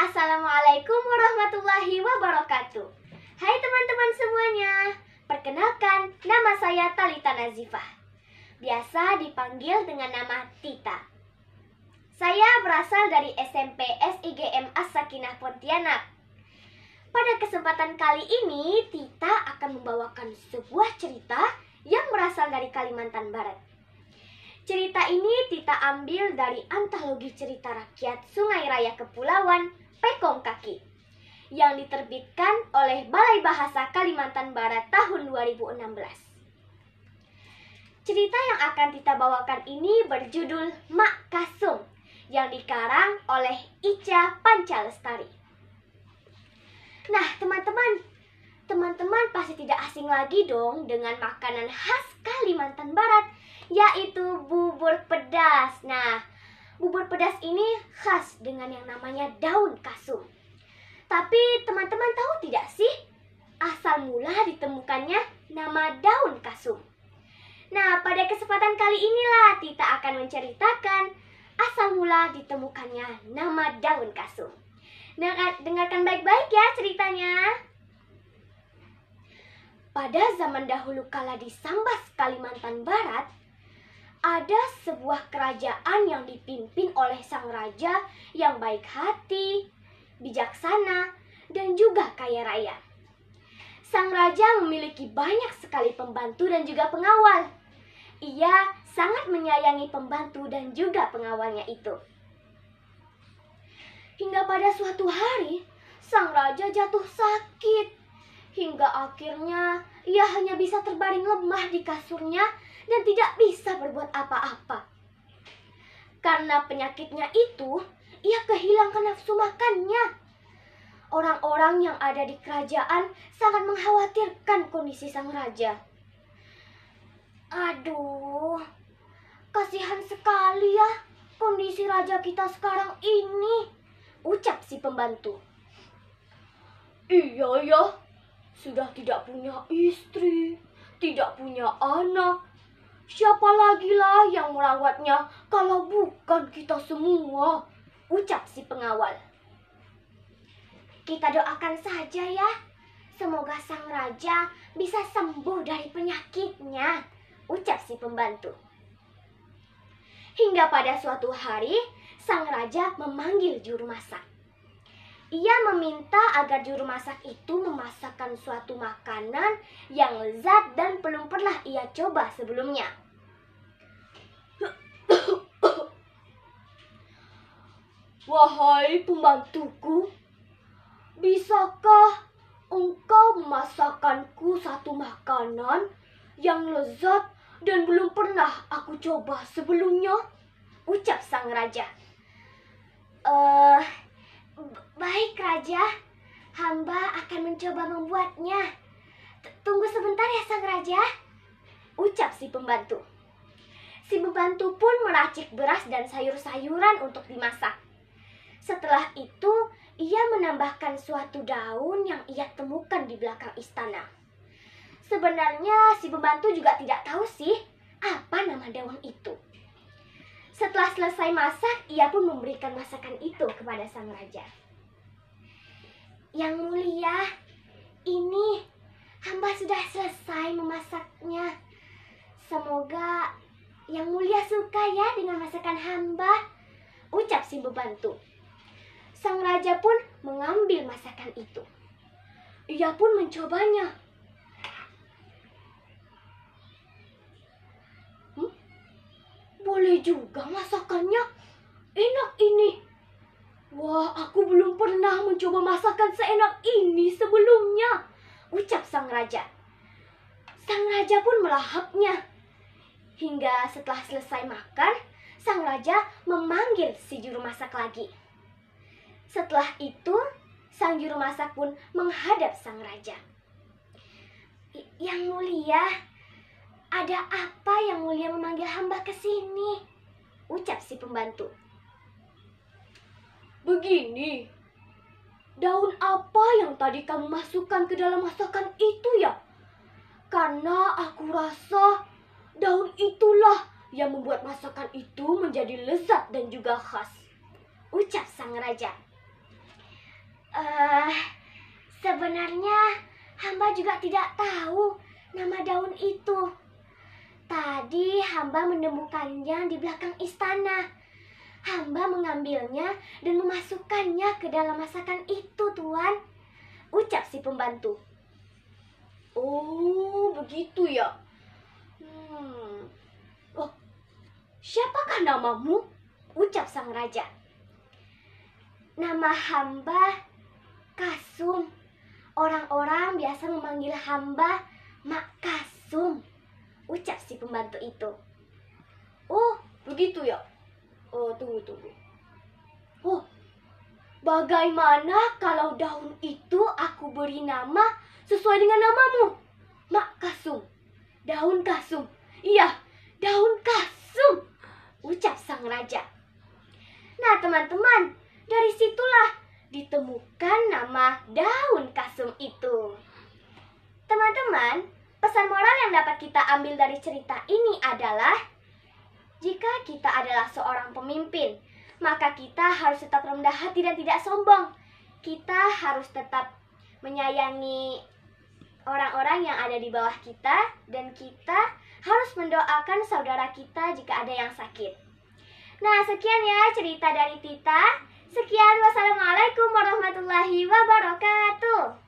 Assalamualaikum warahmatullahi wabarakatuh. Hai teman-teman semuanya, perkenalkan nama saya Talita Nazifah, biasa dipanggil dengan nama Tita. Saya berasal dari SMP SIGM As-Sakinah Pontianak. Pada kesempatan kali ini, Tita akan membawakan sebuah cerita yang berasal dari Kalimantan Barat. Cerita ini Tita ambil dari antologi cerita rakyat Sungai Raya Kepulauan Pekong Kaki yang diterbitkan oleh Balai Bahasa Kalimantan Barat tahun 2016. Cerita yang akan Tita bawakan ini berjudul Mak Kasung yang dikarang oleh Ica Pancalestari. Nah, teman-teman pasti tidak asing lagi dong dengan makanan khas Kalimantan Barat, yaitu bubur pedas. Nah, bubur pedas ini khas dengan yang namanya daun kasung. Tapi teman-teman tahu tidak sih asal mula ditemukannya nama daun kasung? Nah, pada kesempatan kali inilah Tita akan menceritakan asal mula ditemukannya nama daun kasung. Dengarkan baik-baik ya ceritanya. Pada zaman dahulu kala di Sambas, Kalimantan Barat, ada sebuah kerajaan yang dipimpin oleh sang raja yang baik hati, bijaksana, dan juga kaya raya. Sang raja memiliki banyak sekali pembantu dan juga pengawal. Ia sangat menyayangi pembantu dan juga pengawalnya itu. Hingga pada suatu hari, sang raja jatuh sakit. Hingga akhirnya ia hanya bisa terbaring lemah di kasurnya dan tidak bisa berbuat apa-apa. Karena penyakitnya itu, ia kehilangan nafsu makannya. Orang-orang yang ada di kerajaan sangat mengkhawatirkan kondisi sang raja. Aduh, kasihan sekali ya kondisi raja kita sekarang ini, ucap si pembantu. Iya ya, sudah tidak punya istri, tidak punya anak. Siapa lagi lah yang merawatnya kalau bukan kita semua, ucap si pengawal. Kita doakan saja ya, semoga sang raja bisa sembuh dari penyakitnya, ucap si pembantu. Hingga pada suatu hari, sang raja memanggil juru masak. Ia meminta agar juru masak itu memasakkan suatu makanan yang lezat dan belum pernah ia coba sebelumnya. Wahai pembantuku, bisakah engkau memasakkanku satu makanan yang lezat dan belum pernah aku coba sebelumnya? Ucap sang raja. Baik raja, hamba akan mencoba membuatnya. Tunggu sebentar ya sang raja, ucap si pembantu. Si pembantu pun meracik beras dan sayur-sayuran untuk dimasak. Setelah itu, ia menambahkan suatu daun yang ia temukan di belakang istana. Sebenarnya si pembantu juga tidak tahu sih apa nama daun itu. Setelah selesai masak, ia pun memberikan masakan itu kepada sang raja. Yang mulia, ini hamba sudah selesai memasaknya. Semoga yang mulia suka ya dengan masakan hamba, ucap si pembantu. Sang raja pun mengambil masakan itu. Ia pun mencobanya. Boleh juga masakannya, enak ini. Wah, aku belum pernah mencoba masakan seenak ini sebelumnya, ucap sang raja. Sang raja pun melahapnya. Hingga setelah selesai makan, sang raja memanggil si juru masak lagi. Setelah itu, sang juru masak pun menghadap sang raja. Yang mulia, ada apa yang mulia memanggil hamba ke sini? Ucap si pembantu. Begini, daun apa yang tadi kamu masukkan ke dalam masakan itu ya? Karena aku rasa daun itulah yang membuat masakan itu menjadi lezat dan juga khas, ucap sang raja. Eh, Sebenarnya hamba juga tidak tahu nama daun itu. Tadi hamba menemukannya di belakang istana. Hamba mengambilnya dan memasukkannya ke dalam masakan itu, Tuan. Ucap si pembantu. Oh, begitu ya. Oh, siapakah namamu? Ucap sang raja. Nama hamba Kasum. Orang-orang biasa memanggil hamba Mak Kasum. Ucap si pembantu itu. Oh, begitu ya. Oh, tunggu. Oh, bagaimana kalau daun itu aku beri nama sesuai dengan namamu? Mak Kasum. Daun kasum. Iya, daun kasum. Ucap sang raja. Nah, teman-teman, dari situlah ditemukan nama daun kasum itu. Teman-teman, pesan moral yang dapat kita ambil dari cerita ini adalah jika kita adalah seorang pemimpin, maka kita harus tetap rendah hati dan tidak sombong. Kita harus tetap menyayangi orang-orang yang ada di bawah kita, dan kita harus mendoakan saudara kita jika ada yang sakit. Nah, sekian ya cerita dari Tita. Sekian, wassalamualaikum warahmatullahi wabarakatuh.